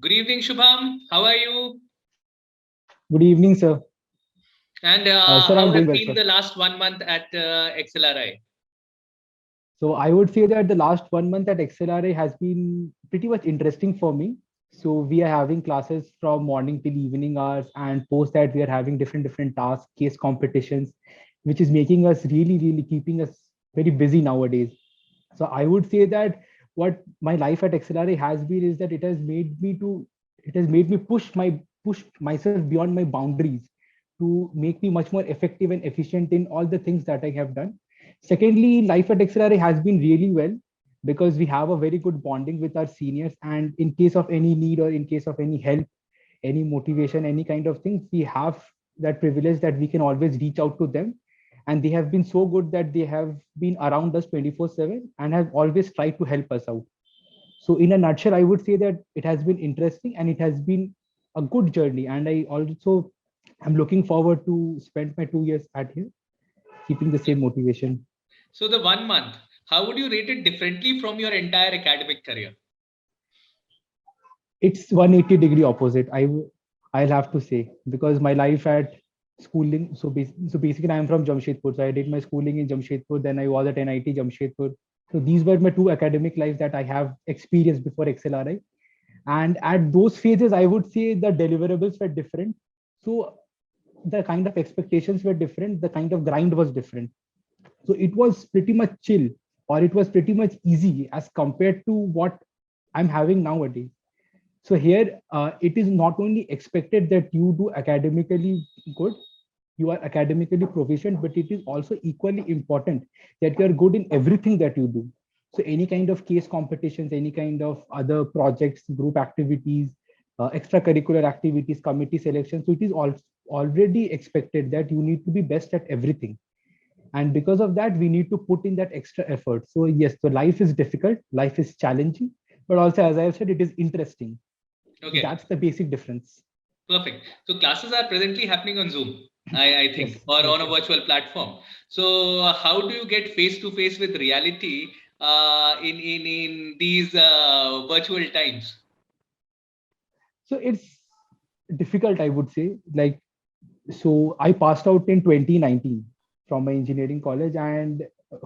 Good evening, Shubham. How are you? Good evening, sir. And Sir, how I'm has doing well, been sir. the last 1 month at XLRI? So I would say that the last 1 month at XLRA has been pretty much interesting for me. So we are having classes from morning till evening hours, and post that we are having different tasks, case competitions, which is making us really keeping us very busy nowadays. So I would say that what my life at XLRA has been is that it has made me push myself beyond my boundaries to make me much more effective and efficient in all the things that I have done. Secondly, life at XLRA has been really well because we have a very good bonding with our seniors, and in case of any need or in case of any help, any motivation, any kind of things, we have that privilege that we can always reach out to them. And they have been so good that they have been around us 24/7 and have always tried to help us out. So in a nutshell, I would say that it has been interesting and it has been a good journey. And I also am looking forward to spend my 2 years at here, keeping the same motivation. So, the 1 month, how would you rate it differently from your entire academic career? It's 180-degree opposite. I'll have to say, because my life at schooling. So basically, I'm from Jamshedpur. So I did my schooling in Jamshedpur. Then I was at NIT Jamshedpur. So these were my two academic lives that I have experienced before XLRI. And at those phases, I would say the deliverables were different. So the kind of expectations were different. The kind of grind was different. So it was pretty much chill, or it was pretty much easy as compared to what I'm having nowadays. So here, it is not only expected that you do academically good, you are academically proficient, but it is also equally important that you are good in everything that you do. So any kind of case competitions, any kind of other projects, group activities, extracurricular activities, committee selection. So it is already expected that you need to be best at everything. And because of that, we need to put in that extra effort. So yes, so life is difficult, life is challenging, but also, as I have said, it is interesting. So Okay, that's the basic difference. perfect. So, classes are presently happening on Zoom, I think, Yes, or on yes, a yes. virtual platform. So, how do you get face to face with reality in these virtual times? So it's difficult, I would say. Like, so I passed out in 2019 from my engineering college, and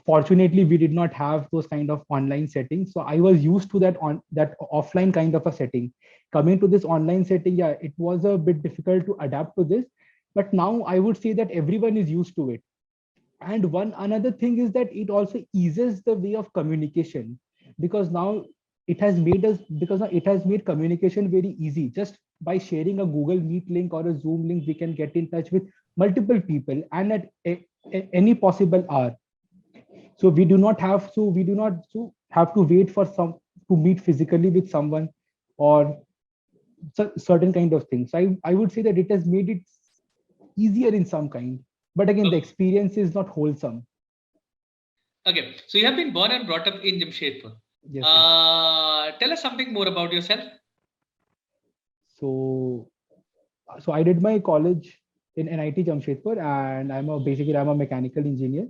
fortunately, we did not have those kind of online settings. So I was used to that offline kind of a setting. Coming to this online setting, yeah, it was a bit difficult to adapt to this. But now I would say that everyone is used to it. And one another thing is that it also eases the way of communication, because now it has made communication very easy. Just by sharing a Google Meet link or a Zoom link, we can get in touch with multiple people and at any possible hour. So we do not have to wait for some to meet physically with someone, or certain kind of things. I would say that it has made it easier in some kind, but again, the experience is not wholesome. Okay, so you have been born and brought up in Jamshedpur. Yes, sir. Tell us something more about yourself. So, so I did my college in NIT Jamshedpur, and I'm a mechanical engineer.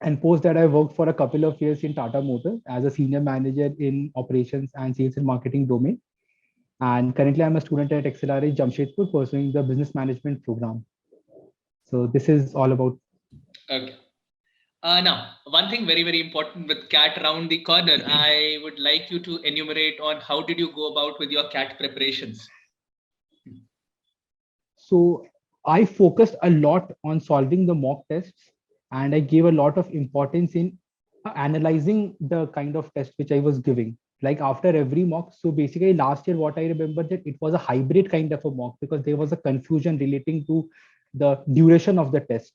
And post that, I worked for a couple of years in Tata Motors as a senior manager in operations and sales and marketing domain. And currently, I'm a student at XLRA Jamshedpur pursuing the business management program. So this is all about. Okay. Now, one thing very, very important with cat around the corner, I would like you to enumerate on how did you go about with your cat preparations. So I focused a lot on solving the mock tests, and I gave a lot of importance in analyzing the kind of test which I was giving. Like after every mock, so basically last year, what I remember that it was a hybrid kind of a mock because there was a confusion relating to the duration of the test.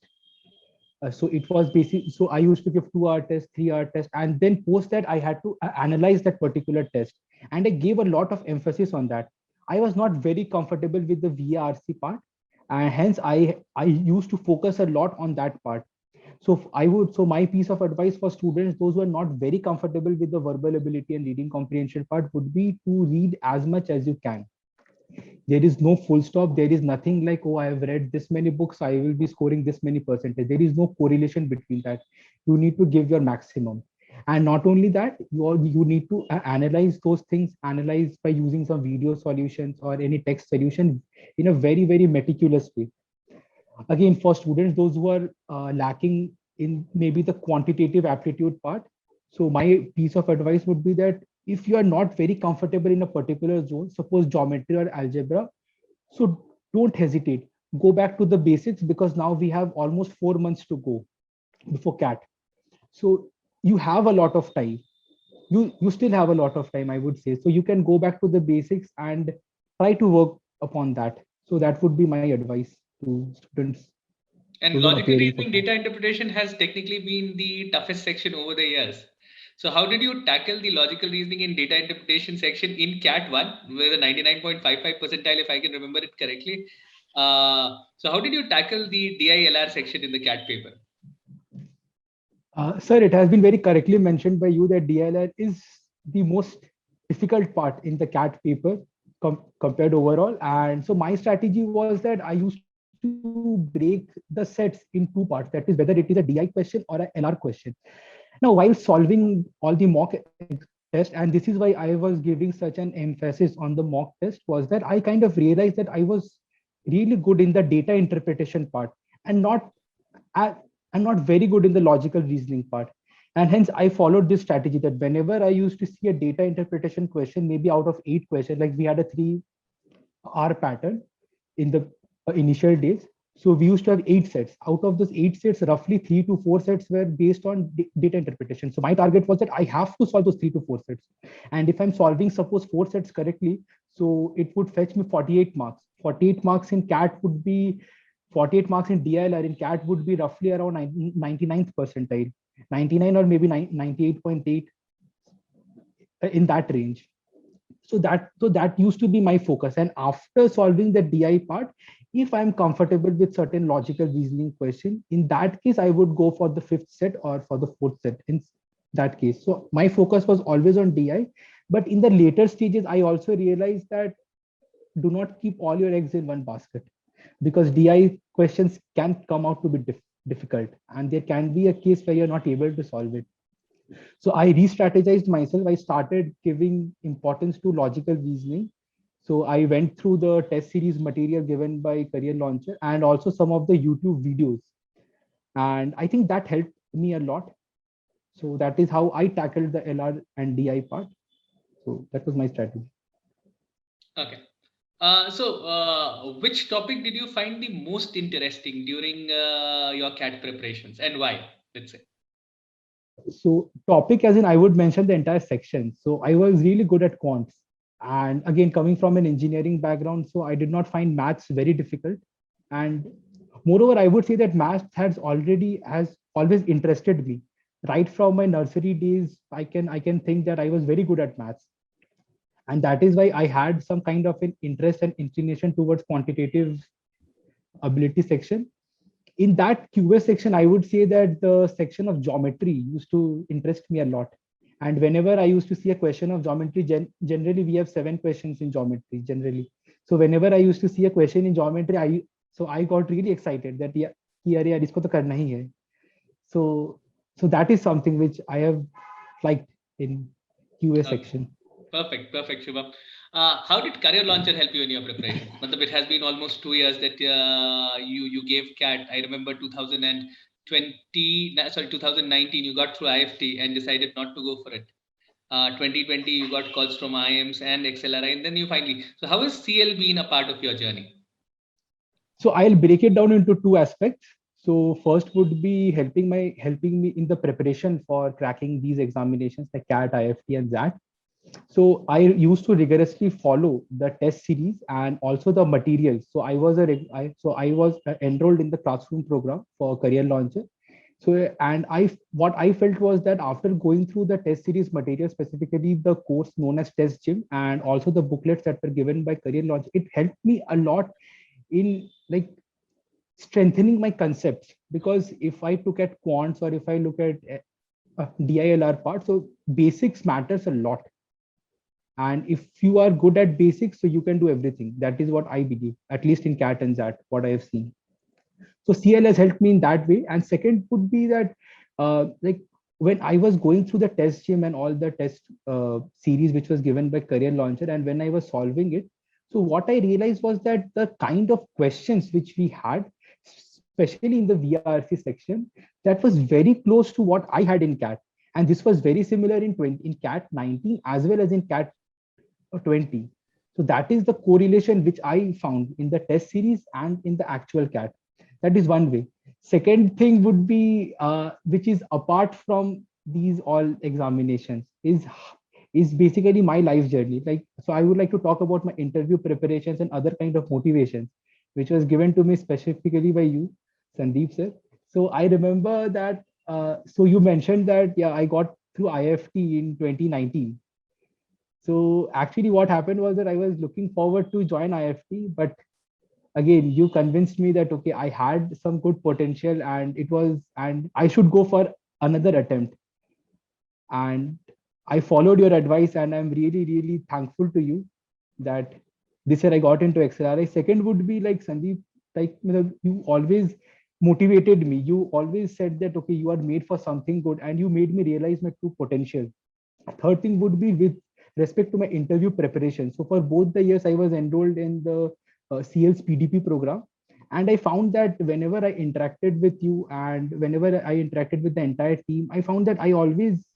So it was basic. So I used to give 2 hour test, 3 hour test, and then post that I had to analyze that particular test, and I gave a lot of emphasis on that. I was not very comfortable with the VARC part, and hence I used to focus a lot on that part. So my piece of advice for students, those who are not very comfortable with the verbal ability and reading comprehension part, would be to read as much as you can. There is no full stop. There is nothing like, oh, I have read this many books, I will be scoring this many percentage. There is no correlation between that. You need to give your maximum. And not only that, you need to analyze those things, analyze by using some video solutions or any text solution in a very, very meticulous way. Again, for students, those who are lacking in maybe the quantitative aptitude part, so my piece of advice would be that if you are not very comfortable in a particular zone, suppose geometry or algebra, so don't hesitate. Go back to the basics, because now we have almost 4 months to go before CAT. So you have a lot of time. You still have a lot of time, I would say. So you can go back to the basics and try to work upon that. So that would be my advice to students And who are logical appearing for reasoning CAT. data interpretation has technically been the toughest section over the years. So how did you tackle the logical reasoning in data interpretation section in CAT 1 with a 99.55 percentile, if I can remember it correctly? So how did you tackle the DILR section in the CAT paper? Sir, it has been very correctly mentioned by you that DLR is the most difficult part in the CAT paper compared overall. And so my strategy was that I used to break the sets in two parts, that is whether it is a DI question or a LR question. Now, while solving all the mock test, and this is why I was giving such an emphasis on the mock test, was that I kind of realized that I was really good in the data interpretation part and not I'm not very good in the logical reasoning part. And hence I followed this strategy that whenever I used to see a data interpretation question, maybe out of 8 questions, like we had a 3 hour pattern in the initial days. So we used to have 8 sets. Out of those 8 sets, roughly 3 to 4 sets were based on data interpretation. So my target was that I have to solve those 3 to 4 sets. And if I'm solving, suppose 4 sets correctly, so it would fetch me 48 marks. 48 marks in CAT would be 48 marks in DILR in CAT would be roughly around 99th percentile, 99 or maybe 98.8 in that range. So that used to be my focus. And after solving the DI part, if I'm comfortable with certain logical reasoning question, in that case, I would go for the 5th set or for the 4th set in that case. So my focus was always on DI. But in the later stages, I also realized that do not keep all your eggs in one basket, because DI questions can come out to be difficult, and there can be a case where you're not able to solve it. So I re-strategized myself. I started giving importance to logical reasoning. So I went through the test series material given by Career Launcher and also some of the YouTube videos. And I think that helped me a lot. So that is how I tackled the LR and DI part. So that was my strategy. Okay. Which topic did you find the most interesting during your CAT preparations, and why? Let's say. So topic as in I would mention the entire section. So I was really good at quants. And again, coming from an engineering background, so I did not find maths very difficult. And moreover, I would say that maths has always interested me. Right from my nursery days, I can think that I was very good at maths. And that is why I had some kind of an interest and inclination towards quantitative ability section. In that QA section, I would say that the section of geometry used to interest me a lot. And whenever I used to see a question of geometry, generally we have 7 questions in geometry generally. So whenever I used to see a question in geometry, I got really excited that yeah, yaar, isko to karna hi hai. So that is something which I have liked in QA Okay. section. Perfect, Shubham. How did Career Launcher help you in your preparation? It has been almost 2 years that you gave CAT. I remember 2020, 2019, you got through IFT and decided not to go for it. 2020, you got calls from IIMs and XLRI, and then you finally. So how has CL been a part of your journey? So I'll break it down into 2 aspects. So first would be helping me in the preparation for cracking these examinations like CAT, IFT, and XAT. So I used to rigorously follow the test series and also the materials. So I was enrolled in the classroom program for Career Launcher. So and what I felt was that after going through the test series material, specifically the course known as Test Gym and also the booklets that were given by Career Launcher, it helped me a lot in like strengthening my concepts. Because if I look at quants or if I look at DILR part, so basics matters a lot. And if you are good at basics, so you can do everything. That is what I believe, at least in CAT and XAT, what I have seen. So CL has helped me in that way. And second would be that like when I was going through the test gym and all the test series which was given by Career Launcher, and when I was solving it, so what I realized was that the kind of questions which we had, especially in the VRC section, that was very close to what I had in CAT, and this was very similar in CAT 19 as well as in CAT 20. So that is the correlation which I found in the test series and in the actual CAT. That is one way. Second thing would be, which is apart from these all examinations, is basically my life journey. Like, so I would like to talk about my interview preparations and other kind of motivations, which was given to me specifically by you, Sandeep sir. So I remember that. So you mentioned that, yeah, I got through IFT in 2019. So actually, what happened was that I was looking forward to join IFT, but again, you convinced me that okay, I had some good potential, and I should go for another attempt. And I followed your advice, and I'm really, really thankful to you that this year I got into XLRI. Second would be like Sandeep, like you always motivated me. You always said that okay, you are made for something good, and you made me realize my true potential. Third thing would be with respect to my interview preparation. So for both the years, I was enrolled in the CL's PDP program. And I found that whenever I interacted with you and whenever I interacted with the entire team, I found that I always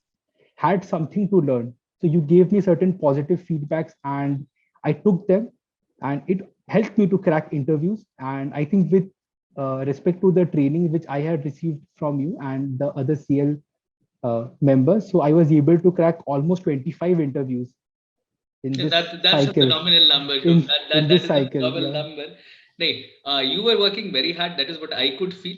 had something to learn. So you gave me certain positive feedbacks and I took them, and it helped me to crack interviews. And I think with respect to the training which I had received from you and the other CL members. So I was able to crack almost 25 interviews in this That's a cycle. phenomenal number. In That this is a cycle, phenomenal yeah. number. Right. You were working very hard. That is what I could feel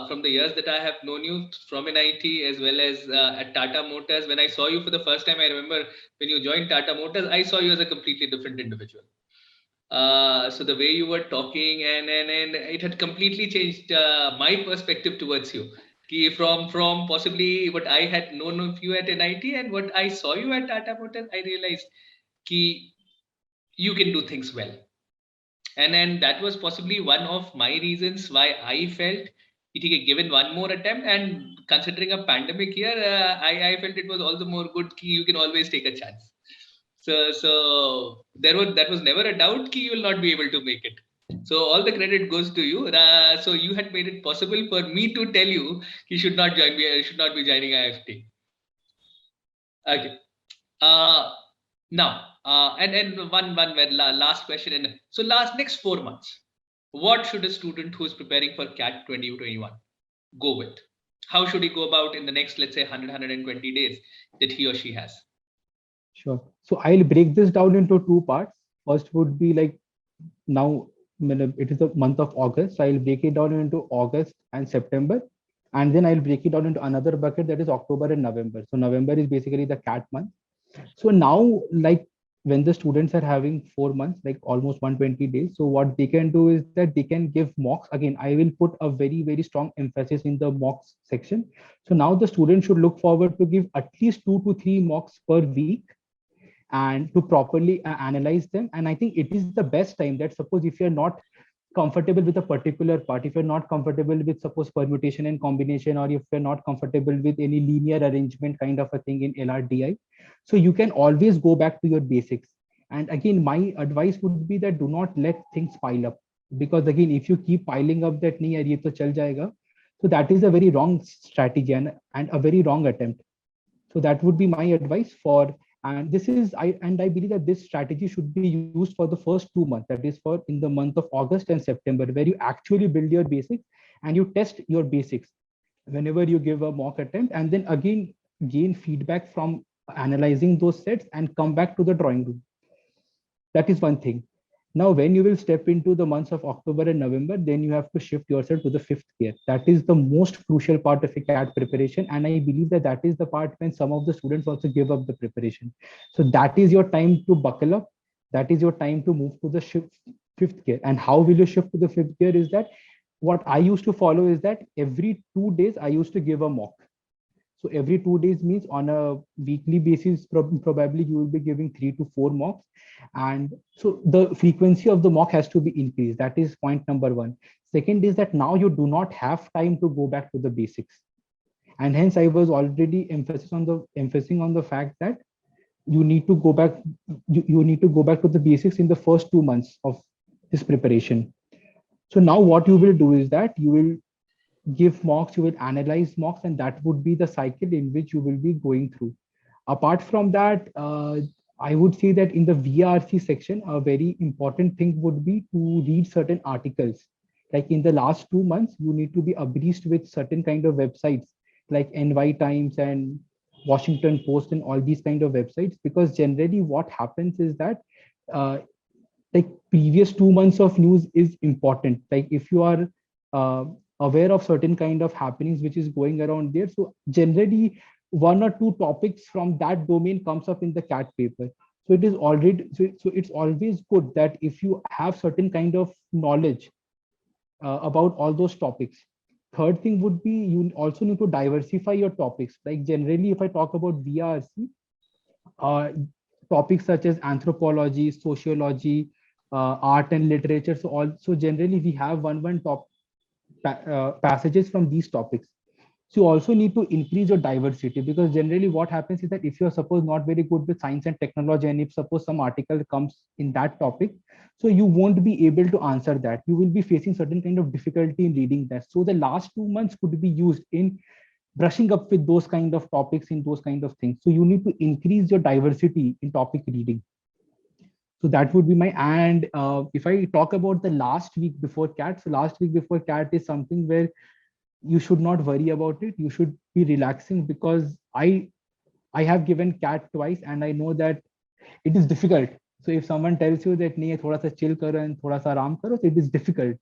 from the years that I have known you from NIT as well as at Tata Motors. When I saw you for the first time, I remember when you joined Tata Motors, I saw you as a completely different individual. So the way you were talking and it had completely changed my perspective towards you. From possibly what I had known of you at NIT and what I saw you at Tata Motors, I realized कि you can do things well. And then that was possibly one of my reasons why I felt it given one more attempt. And considering a pandemic here, I felt it was all the more good कि you can always take a chance. So that was never a doubt कि you will not be able to make it. So all the credit goes to you. So you had made it possible for me to tell you you should not join me. You should not be joining IFT. Okay. Uh, Now, and one very last question. And so, next 4 months, what should a student who is preparing for CAT 2021 go with? How should he go about in the next, let's say, 120 days that he or she has? Sure. So I'll break this down into two parts. First would be like now it is the month of August. So I'll break it down into August and September. And then I'll break it down into another bucket that is October and November. So November is basically the CAT month. So now, like when the students are having 4 months, like almost 120 days, so what they can do is that they can give mocks. Again, I will put a very, very strong emphasis in the mocks section. So now the student should look forward to give at least 2 to 3 mocks per week and to properly analyze them. And I think it is the best time that suppose if you're not comfortable with a particular part, if you're not comfortable with suppose permutation and combination, or if you're not comfortable with any linear arrangement kind of a thing in LRDI, so you can always go back to your basics. And again, my advice would be that do not let things pile up, because again, if you keep piling up that nahi yaar ye to chal jayega, so that is a very wrong strategy and a very wrong attempt. So that would be my advice for, and this is I believe that this strategy should be used for the first 2 months, that is for in the month of August and September, where you actually build your basics and you test your basics whenever you give a mock attempt, and then again gain feedback from analyzing those sets and come back to the drawing room. That is one thing. Now, when you will step into the months of October and November, then you have to shift yourself to the fifth gear. That is the most crucial part of a CAT preparation. And I believe that that is the part when some of the students also give up the preparation. So that is your time to buckle up. That is your time to move to the fifth gear. And how will you shift to the fifth gear is that what I used to follow is that every 2 days, I used to give a mock. So every 2 days means on a weekly basis, probably you will be giving 3 to 4 mocks. And so the frequency of the mock has to be increased. That is point number one. Second is that now you do not have time to go back to the basics. and hence I was already emphasizing on the fact that you need to go back, you need to go back to the basics in the first 2 months of this preparation. So now what you will do is that you will give mocks, you will analyze mocks, and that would be the cycle in which you will be going through. Apart from that, I would say that in the VRC section, a very important thing would be to read certain articles. Like in the last 2 months, you need to be abreast with certain kind of websites like NY Times and Washington Post and all these kind of websites, because generally what happens is that uh, like previous 2 months of news is important. Like if you are uh, aware of certain kind of happenings which is going around there, so generally one or two topics from that domain comes up in the cat paper. So it is already, so it's always good that if you have certain kind of knowledge about all those topics. Third thing would be you also need to diversify your topics. Like generally if I talk about VRC, uh, topics such as anthropology, sociology, art and literature. So also generally we have one passages from these topics. So you also need to increase your diversity, because generally what happens is that if you're suppose not very good with science and technology, and if suppose some article comes in that topic, so you won't be able to answer that. You will be facing certain kind of difficulty in reading that. So the last 2 months could be used in brushing up with those kind of topics in those kind of things. So you need to increase your diversity in topic reading. So that would be my, and if I talk about the last week before cat, so last week before cat is something where you should not worry about it. You should be relaxing, because I have given cat twice and I know that it is difficult. So if someone tells you that nahi thoda sa chill karo and thoda sa aram karo, so it is difficult,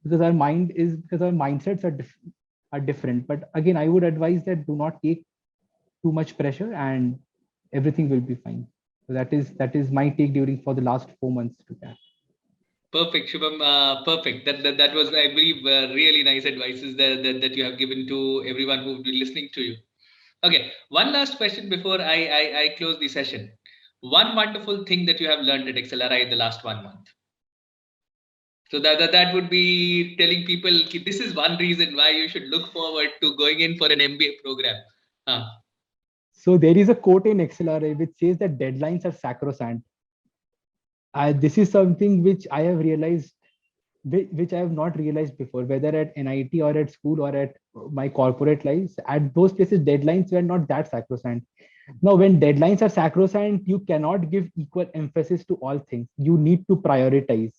because our mindsets are different. But again, I would advise that do not take too much pressure and everything will be fine. So that is my take during for the last 4 months to cat. Perfect, Shubham. Perfect. That was, I believe, really nice advices that you have given to everyone who will be listening to you. Okay, one last question before I close the session. One wonderful thing that you have learned at Accelerate in the last 1 month. So that would be telling people this is one reason why you should look forward to going in for an MBA program. So there is a quote in XLRA which says that deadlines are sacrosanct. This is something which I have realized, which I have not realized before, whether at NIT or at school or at my corporate lives. At those places, deadlines were not that sacrosanct. Now, when deadlines are sacrosanct, you cannot give equal emphasis to all things. You need to prioritize.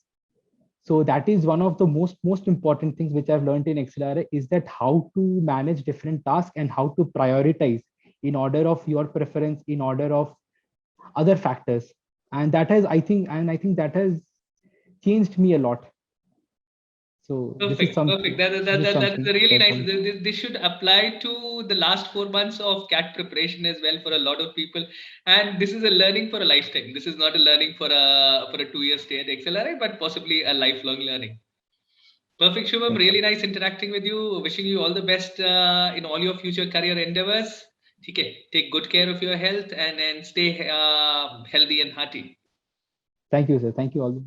So that is one of the most important things which I've learned in XLRA, is that how to manage different tasks and how to prioritize in order of your preference, in order of other factors. And that has, I think that has changed me a lot. So this is Perfect, something, perfect. That's a really that's nice. all. This should apply to the last 4 months of CAT preparation as well for a lot of people. And this is a learning for a lifetime. This is not a learning for a 2 year stay at XLRI, but possibly a lifelong learning. Perfect, Shubham. That's all. Really nice interacting with you. Wishing you all the best in all your future career endeavors. Okay, take good care of your health and stay healthy and hearty. Thank you, sir. Thank you all.